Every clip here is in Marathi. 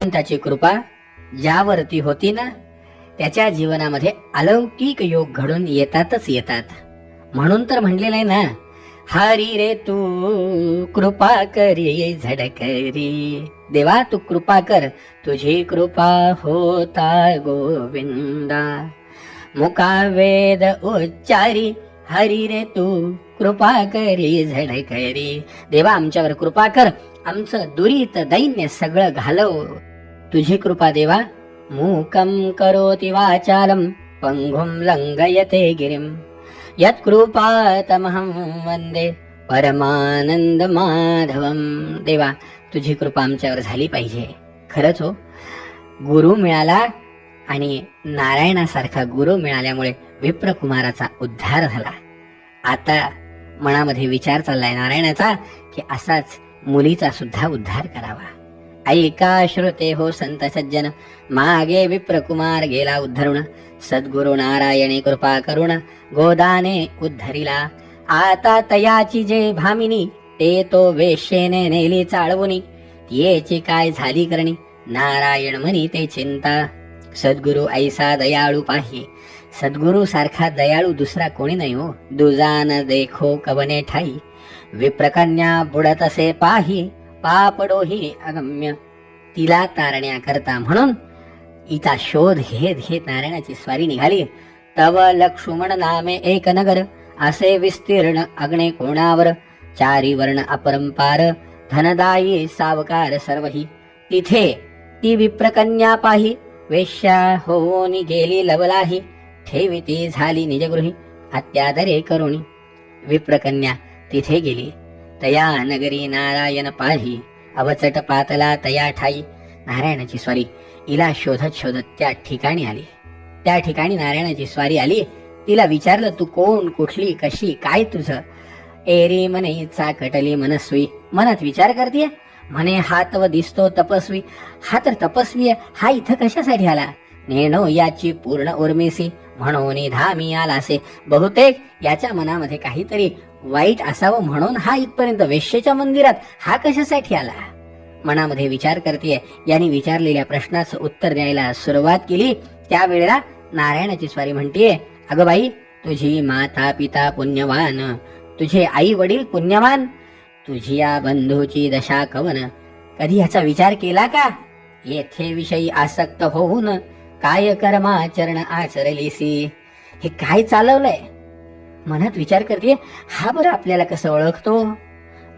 त्याची कृपा ज्यावरती होती ना त्याच्या जीवनामध्ये अलौकिक योग घडून येतातच येतात. म्हणून तर म्हणलेलं आहे ना, हरी रे तू कृपा करी झडकरी. देवा तू कृपा कर, तुझी कृपा होता गोविंदा. मुका वेद उच्चारी हरी रे तू कृपा करी झडकरी. देवा आमच्यावर कृपा कर, आमचं दुरीत दैन्य सगळं घालव. तुझी कृपा देवा. मूकं करोति वाचालं पंगुं लंघयते गिरिं यत्कृपातमहं वंदे परमानंद माधवम. देवा तुझी कृपा आमच्यावर झाली पाहिजे. खरंच हो, गुरु मिळाला आणि नारायणासारखा गुरु मिळाल्यामुळे विप्रकुमाराचा उद्धार झाला. आता मनामध्ये विचार चाललाय नारायणाचा की असाच मुलीचा सुद्धा उद्धार करावा. ऐका श्रोते हो संत सज्जन, मागे विप्रकुमार गेला उद्धरुण. सद्गुरु नारायणे कृपा करुण गोदाने उद्धरिला. आता तयाची जे भामिनी ते तो वेश्येने नेली चाळवुनी. येची काय झाली करणी नारायण म्हणी ते चिंता. सद्गुरु ऐसा दयाळू पाही, सद्गुरु सारखा दयाळू दुसरा कोणी नाही हो. दुजान देखो कवने ठाई, विप्रकन्या बुडत असे पाही. पापडोही अगम्य, तिला तारण्याकरता म्हणून हिचा शोध घेत घेत नारायणाची स्वारी निघाली. तव लक्ष्मण नामे एक नगर, असे विस्तीर्ण अग्ने कोणावर. चारी वर्ण अपरंपार, धनदायी सावकार सर्वही. तिथे ती विप्रकन्या पाही, वेश्या होऊन गेली लवलाही. ठेवी ती झाली निजगृही, अत्यादरे करुणी. विप्रकन्या तिथे गेली. तया नगरी नारायण पाही, अवचट पातला तया ठाई. नारायणाची स्वारी हिला शोधत शोधत त्या ठिकाणी आली. त्या ठिकाणी नारायणाची स्वारी आली. तिला विचारलं, तू कोण, कुठली, कशी, काय तुझं? एरी म्हणे चाकटली मनस्वी. मनात विचार करते म्हणे, हा तव दिसतो तपस्वी. हा तर तपस्वी आहे, हा इथं कशासाठी आला? नेणो याची पूर्ण उर्मिसी, म्हणून धामी आलासे. बहुतेक याच्या मनामध्ये काहीतरी वाईट असावं म्हणून हा इथपर्यंत वेश्येच्या मंदिरात हा कशासाठी आला? मनामध्ये विचार करते. यांनी विचारलेल्या प्रश्नाचं उत्तर द्यायला सुरुवात केली. त्यावेळेला नारायणाची स्वारी म्हणते, अगं बाई, तुझी माता पिता पुण्यवान, तुझे आई वडील पुण्यवान, तुझी या बंधूची दशा कवन. कधी ह्याचा विचार केला का? येथे विषयी आसक्त होऊन काय कर्माचरण आचरलीसी. हे काय चालवलंय? मनात विचार करते, हा बरं आपल्याला कसं ओळखतो?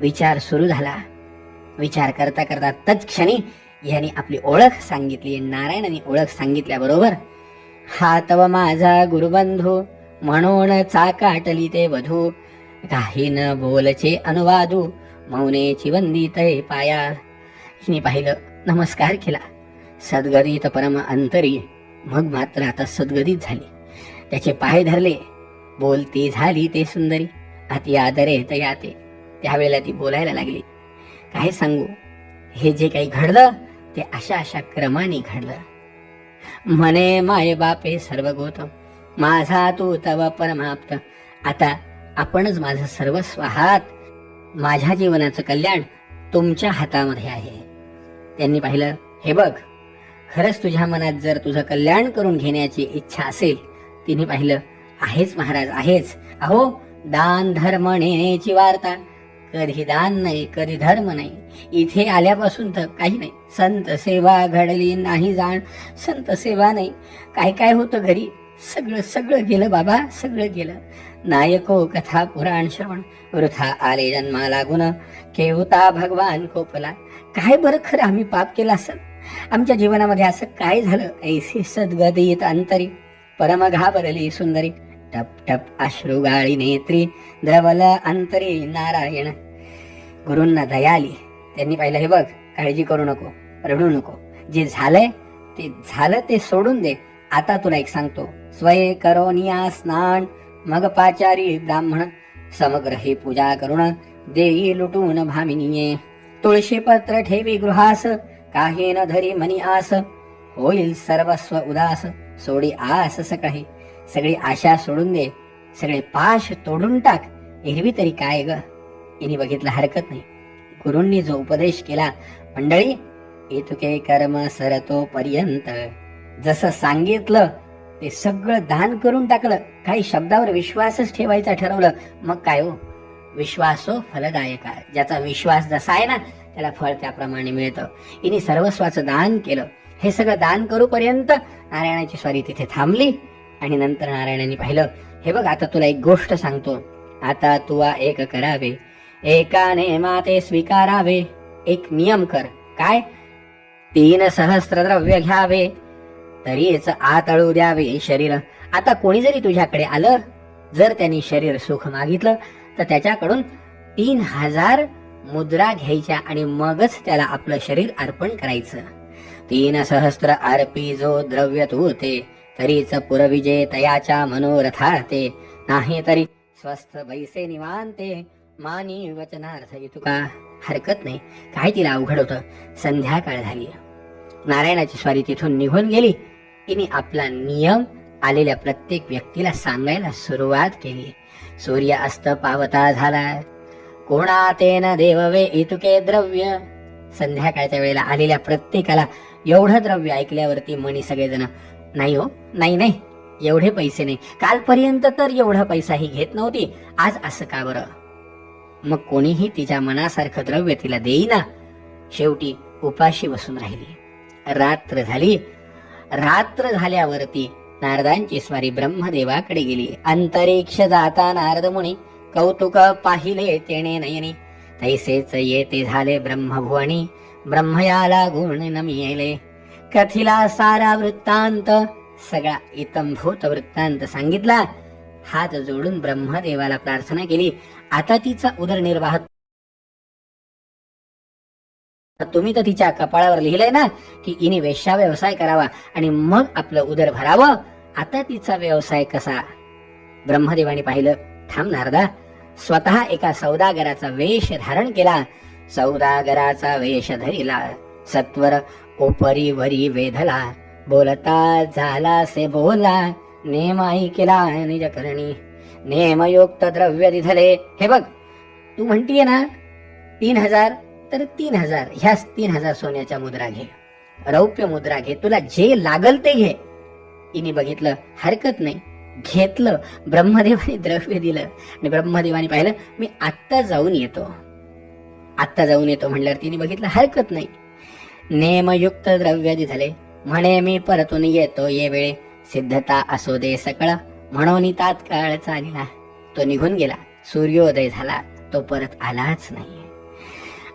विचार सुरू झाला. विचार करता करता तत्क्षणी यांनी आपली ओळख सांगितली. नारायणाने ओळख सांगितल्याबरोबर, हा तव माझा गुरुबंधू, म्हणून चाकाटली ते वधू. काही न बोलचे अनुवादू, मौनेची वंदितय पाया. हिने पाहिलं, नमस्कार केला. सद्गदित परम अंतरी. मग मात्र आता सद्गदित झाली. त्याचे पाय धरले. बोलती झाली ते सुंदरी, अति आदरे तया ते. त्यावेळेला ती बोलायला लागली. काय सांगू, हे जे काही घडलं ते अशा अशा क्रमाने घडलं. म्हणे माय बापे सर्व गोत, माझा तू तव परमाप्त. आता आपणच माझं सर्वस्व आहात. माझ्या जीवनाचं कल्याण तुमच्या हातामध्ये आहे. त्यांनी पाहिलं, हे बघ, खरंच तुझ्या मनात जर तुझं कल्याण करून घेण्याची इच्छा असेल. तिने पाहिलं, आहेच महाराज, आहेच. अहो, दान धर्म नेण्याची वार्ता. कधी दान नाही, कधी धर्म नाही. इथे आल्यापासून तर काही नाही. संत सेवा घडली नाही जाण. संत सेवा नाही. काय काय होतं घरी, सगळं सगळं गेलं बाबा, सगळं गेलं. नायको कथा पुराण श्रवण, वृथा आले जन्मा लागून. केवता भगवान कोपला. काय बरं खरं आम्ही पाप केलं असं? आमच्या जीवनामध्ये असं काय झालं? ऐसे सद्गदित अंतरी, परम घाबरली सुंदरी. टप टप अश्रू गाळी नेत्री, द्रवल अंतरी नारायण. गुरूंना दया आली. त्यांनी पाहिलं, हे बघ, काळजी करू नको, रडू नको. जे झालंय ते झालं, ते सोडून दे. आता तुला एक सांगतो, स्वय करोनिया स्नान, मग पाचारी ब्राह्मण. समग्र ही पूजा करून देई लुटून भामिनीये. तुळशी पत्र ठेवी गृहास, काही न धरी मनी आस. होईल सर्वस्व उदास, सोडी आस सकाळी. सगळी आशा सोडून दे, सगळे पाश तोडून टाक. एरवी तरी काय ग? हिने बघितलं, हरकत नाही. गुरूंनी जो उपदेश केला, मंडळी इतके कर्म सरतो पर्यंत. जसं सांगितलं ते सगळं दान करून टाकलं. काही शब्दावर विश्वासच ठेवायचा ठरवलं. मग काय हो, विश्वासो फलदायका. ज्याचा विश्वास जसा आहे ना त्याला फळ त्याप्रमाणे मिळतं. हिने सर्वस्वाचं दान केलं. हे सगळं दान करूपर्यंत नारायणाची स्वारी तिथे थांबली. आणि नंतर नारायणाने पाहिलं, हे बघ आता तुला एक गोष्ट सांगतो. आता तुवा एक करावे, एकाने माते स्वीकारावे. एक नियम कर. काय? 3 सहस्त्र द्रव्य घ्यावे, तरीच आतळू द्यावे शरीर. आता कोणी जरी तुझ्याकडे आलं, जर त्यांनी शरीर सुख मागितलं तर त्याच्याकडून 3000 मुद्रा घ्यायच्या आणि मगच त्याला आपलं शरीर अर्पण करायचं. 3 सहस्त्र अर्पी जो द्रव्य तू ते, तरीच पुरविजे तयाच्या मनोरथार्थे. नाही तरी स्वस्थ बैसे निवांते, मानी वचनार्थ तुका. हरकत नाही. काय तिला अवघड होतं. संध्याकाळ झाली. नारायणाची स्वारी तिथून निघून गेली. तिने आपला नियम आलेल्या प्रत्येक व्यक्तीला सांगायला सुरुवात केली. सूर्य अस्त पावता झाला, कोणातेन देववे इतुके द्रव्य. संध्याकाळच्या वेळेला आलेल्या प्रत्येकाला एवढं द्रव्य ऐकल्यावरती मनी सगळेजण, नाही हो, नाही नाही, एवढे पैसे नाही. कालपर्यंत तर एवढा पैसाही घेत नव्हती, आज असं का बरं? मग कोणीही तिच्या मनासारखं द्रव्य तिला देईना. शेवटी उपाशी बसून राहिली. रात्र झाली. रात्र झाल्यावरती नारदांची स्वारी ब्रह्मदेवाकडे गेली. अंतरिक्ष जाता नारद मुनी, कौतुक पाहिले तेणे नयनी. तैसेच येते झाले ब्रह्मभुवनी, ब्रह्मयाला गुण नमिले. कथिला सारा वृत्तांत, सगळा इतंभूत वृत्तांत सांगितला. हात जोडून ब्रह्मदेवाला प्रार्थना केली. आता तिचा उदरनिर्वाह तुम्ही तर तिच्या कपाळावर लिहिलंय ना की हिने वेश्या व्यवसाय करावा आणि मग आपलं उदर भरावं. आता तिचा व्यवसाय कसा? ब्रह्मदेवाने पाहिलं, थांब नारदा. स्वतः एका सौदागराचा वेश धारण केला. सौदागराचा वेश धरिला, सत्वर ओपरी वरी वेधला. बोलता झाला से बोला, नेमाई केला निज करणी. नेमयुक्त द्रव्य दिधले. हे बघ, तू म्हणतीये ना 3000, तर 3000, ह्याच 3000 सोन्याच्या मुद्रा घे, रौप्य मुद्रा घे, तुला जे लागल ते घे. तिने बघितलं, हरकत नाही. घेतलं. ब्रह्मदेवाने द्रव्य दिलं आणि ब्रह्मदेवाने पाहिलं, मी आत्ता जाऊन येतो. आत्ता जाऊन येतो म्हणल्यावर तिने बघितलं, हरकत नाही. नेमयुक्त द्रव्य दिधले. म्हणे मी परतून येतो ये वेळे, सिद्धता असो दे सकळ. म्हणून तात्काळ चालिला. तो निघून गेला. सूर्योदय झाला. तो परत आलाच नाही.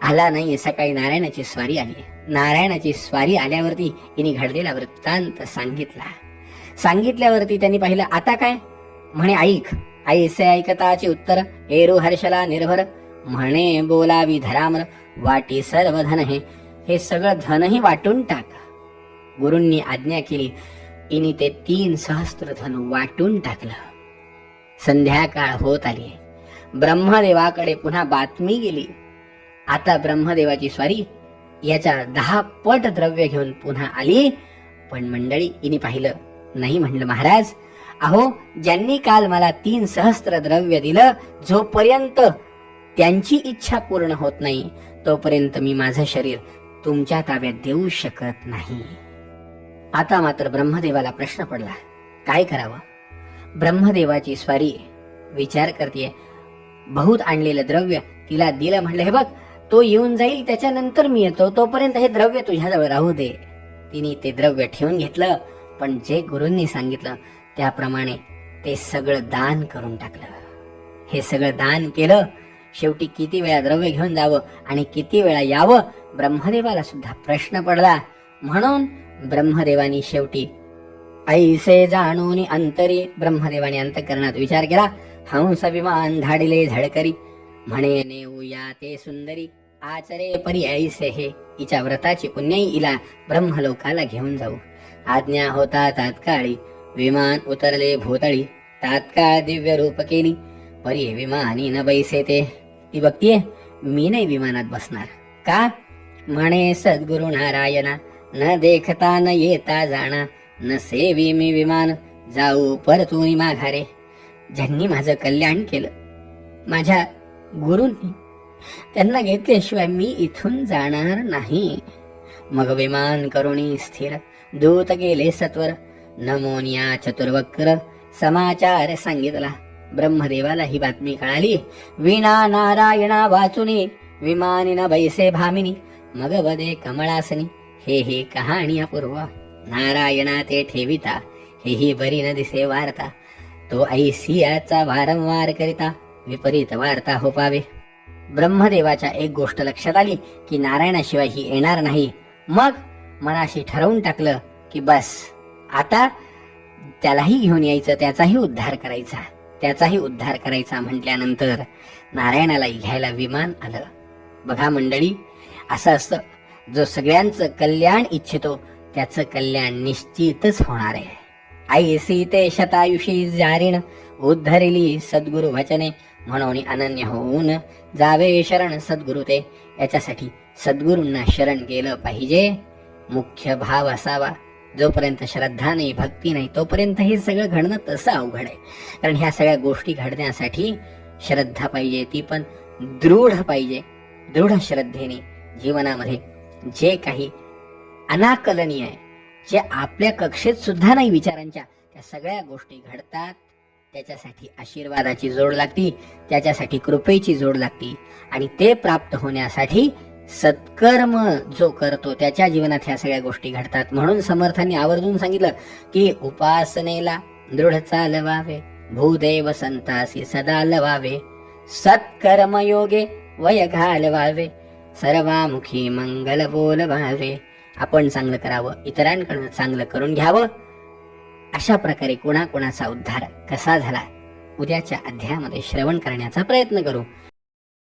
आला नाही. सकाळी नारायणाची स्वारी आली. नारायणाची स्वारी आल्यावरती हिने घडलेला वृत्तांत सांगितला. सांगितल्यावरती त्यांनी पाहिलं, आता काय? म्हणे ऐक. ऐसे ऐकताचे उत्तर, एरू हर्षला निर्भर. म्हणे बोलावी धरामर, वाटी सर्व धन हे सगळं धनही वाटून टाक. गुरूंनी आज्ञा केली. इनी ते 3 सहस्त्र धन वाटून टाकलं. संध्याकाळ होत आली. ब्रह्मदेवाकडे पुन्हा बातमी गेली. आता ब्रह्मदेवाची स्वारी याच्या 10 पट द्रव्य घेऊन पुन्हा आली. पण मंडळी, इनी पाहिलं नाही. म्हणलं, महाराज, अहो, ज्यांनी काल मला 3 सहस्त्र द्रव्य दिलं, जोपर्यंत त्यांची इच्छा पूर्ण होत नाही तोपर्यंत मी माझं शरीर तुमच्या ताब्यात देऊ शकत नाही. आता मात्र ब्रह्मदेवाला प्रश्न पडला, काय करावं? ब्रह्मदेवाची स्वारी विचार करते. बहुत आणलेलं द्रव्य तिला दिलं. म्हणलं, हे बघ, तो येऊन जाईल, त्याच्यानंतर मी येतो, तोपर्यंत हे द्रव्य तुझ्याजवळ राहू दे. तिने ते द्रव्य ठेवून घेतलं. पण जे गुरूंनी सांगितलं त्याप्रमाणे ते सगळं दान करून टाकलं. हे सगळं दान केलं. शेवटी किती वेळा द्रव्य घेऊन जावं आणि किती वेळा यावं, ब्रह्मदेवाला सुद्धा प्रश्न पडला. म्हणून ब्रह्मदेवानी शेवटी ऐसे जाणून अंतरी, ब्रह्मदेवाने अंतःकरणात विचार केला. हंस विमान धाडिले झडकरी, म्हणे नेऊया ते सुंदरी. आचरे परी ऐसे हे. हिच्या व्रताची पुण्याई हिला ब्रह्मलोकाला घेऊन जाऊ. आज्ञा होता तात्काळी, विमान उतरले भोतळी. तात्काळ दिव्य रूप केली, परी विमानी न बैसे ते. ती बघतीये, मी नाही विमानात बसणार. का? म्हणे सद्गुरु नारायणा, न देखता न येता जाणा. न सेवी मी विमान, जाऊ परतून माघारे. ज्यांनी माझं कल्याण केलं, माझ्या गुरूंनी, त्यांना घेतल्याशिवाय मी इथून जाणार नाही. मग विमान करुणी स्थिर दूत गेले सत्वर नमोनिया चतुर्वक्र समाचार सांगितला. ब्रह्मदेवाला ही बातमी कळाली. विना नारायणा वाचुनी विमानिन बैसे भामिनी मग वदे कमळासनी हे कहाणी अपूर्व. नारायणा ते ठेविता हेही बरी न दिसे वार्ता तो ऐसियाचा वारंवार करिता विपरीत वार्ता हो पावे. ब्रह्मदेवाच्या एक गोष्ट लक्षात आली की नारायणाशिवाय ही येणार नाही. मग मनाशी ठरवून टाकलं की बस आता त्यालाही घेऊन यायचं, त्याचाही उद्धार करायचा म्हटल्यानंतर नारायणाला घ्यायला विमान आलं. बघा मंडळी, असं असतं, जो सगळ्यांचं कल्याण इच्छितो त्याचं कल्याण निश्चितच होणार आहे. ऐसी ते शतायुषी जारीण उद्धरिली सद्गुरु वचने म्हणून अनन्य होऊन जावे शरण सद्गुरु ते. याच्यासाठी सद्गुरूंना शरण गेलं पाहिजे. मुख्य भाव असावा. जोपर्यंत श्रद्धा नाही, भक्ती नाही, तोपर्यंत हे सगळं घडणं तसं अवघड आहे. कारण ह्या सगळ्या गोष्टी घडण्यासाठी श्रद्धा पाहिजे, ती पण दृढ पाहिजे. दृढ श्रद्धेने जीवनामध्ये जे काही अनाकलनीय आहे, जे आपल्या कक्षेत सुद्धा नाही विचारांच्या, त्या सगळ्या गोष्टी घडतात. त्याच्यासाठी आशीर्वादाची जोड लागती, त्याच्यासाठी कृपेची जोड लागती. आणि ते प्राप्त होण्यासाठी सत्कर्म जो करतो त्याच्या जीवनात ह्या सगळ्या गोष्टी घडतात. म्हणून समर्थांनी आवर्जून सांगितलं की उपासनेला दृढ चालवावे, भूदेव संतासी सदा लवावे, सत्कर्म योगे वय घालवावे, सर्वामुखी मंगल बोलवावे. आपण चांगलं करावं, इतरांकडून चांगलं करून घ्यावं. अशा प्रकारे कोणाकोणाचा उद्धार कसा झाला उद्याच्या अध्यायामध्ये श्रवण करण्याचा प्रयत्न करू.